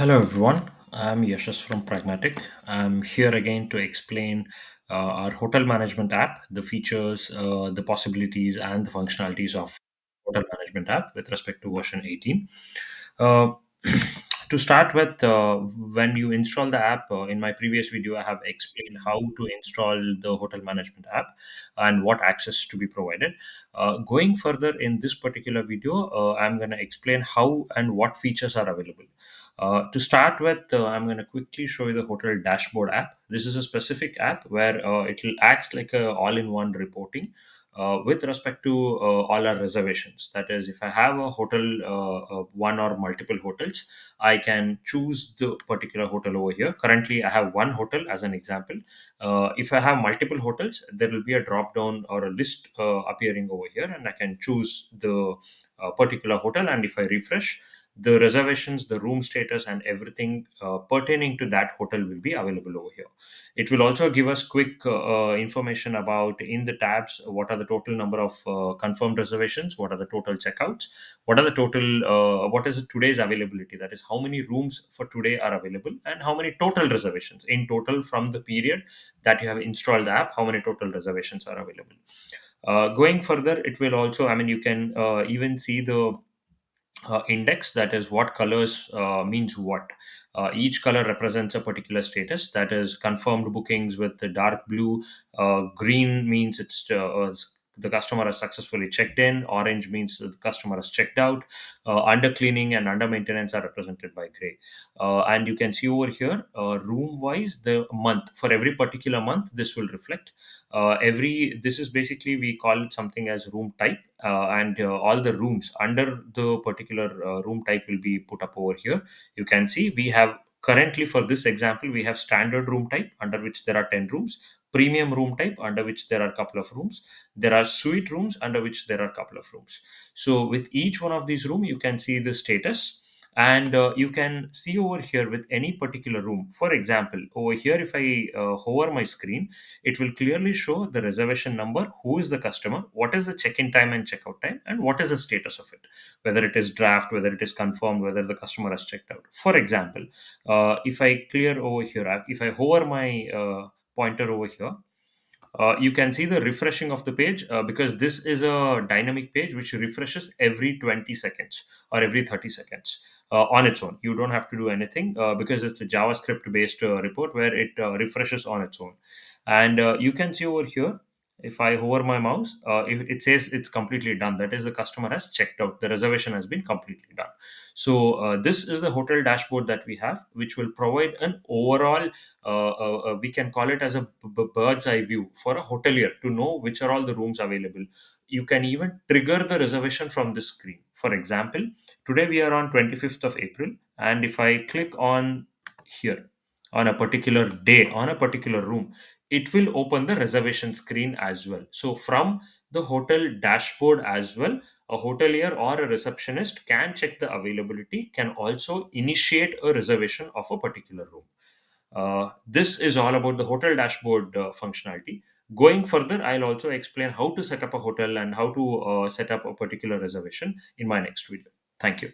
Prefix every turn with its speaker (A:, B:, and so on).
A: Hello everyone, I'm Yashas from Pragmatic. I'm here again to explain our hotel management app, the features, the possibilities, and the functionalities of hotel management app with respect to version 18. Uh, to start with, when you install the app, in my previous video, I have explained how to install the hotel management app and what access to be provided. Going further in this particular video, I'm going to explain how and what features are available. To start with, I'm going to quickly show you the hotel dashboard app. This is a specific app where it will acts like a all-in-one reporting with respect to all our reservations. That is, if I have a hotel, one or multiple hotels, I can choose the particular hotel over here. Currently, I have one hotel as an example. If I have multiple hotels, there will be a drop down or a list appearing over here, and I can choose the particular hotel. And if I refresh, the reservations, the room status, and everything pertaining to that hotel will be available over here. It will also give us quick information about in the tabs what are the total number of confirmed reservations, what are the total checkouts, what are the total, what is today's availability. That is how many rooms for today are available and how many total reservations in total from the period that you have installed the app. How many total reservations are available? Going further, it will also, I mean, you can even see the index, that is what colors means what. Each color represents a particular status. That is confirmed bookings with the dark blue. Green means the customer has successfully checked in. Orange means the customer has checked out. Under cleaning and under maintenance are represented by gray. And you can see over here, room wise, the month for every particular month this will reflect. Every This is basically, we call it something as room type, and all the rooms under the particular room type will be put up over here. You can see we have currently, for this example, we have standard room type under which there are 10 rooms, premium room type under which there are a couple of rooms, there are suite rooms under which there are a couple of rooms. So with each one of these room you can see the status, and you can see over here with any particular room. For example, over here, if I hover my screen, it will clearly show the reservation number, who is the customer, what is the check-in time and check-out time, and what is the status of it, whether it is draft, whether it is confirmed, whether the customer has checked out. For example, if I clear over here, if I hover my pointer over here, you can see the refreshing of the page, because this is a dynamic page which refreshes every 20 seconds or every 30 seconds on its own. You don't have to do anything, because it's a JavaScript based report where it refreshes on its own. And you can see over here, if I hover my mouse, if it says it's completely done, that is, the customer has checked out, the reservation has been completely done. So this is the hotel dashboard that we have, which will provide an overall, we can call it as a bird's eye view for a hotelier to know which are all the rooms available. You can even trigger the reservation from this screen. For example, today we are on 25th of April, and if I click on here on a particular day on a particular room, it will open the reservation screen as well. So from the hotel dashboard as well, a hotelier or a receptionist can check the availability, can also initiate a reservation of a particular room. This is all about the hotel dashboard functionality. Going further, I'll also explain how to set up a hotel and how to set up a particular reservation in my next video. Thank you.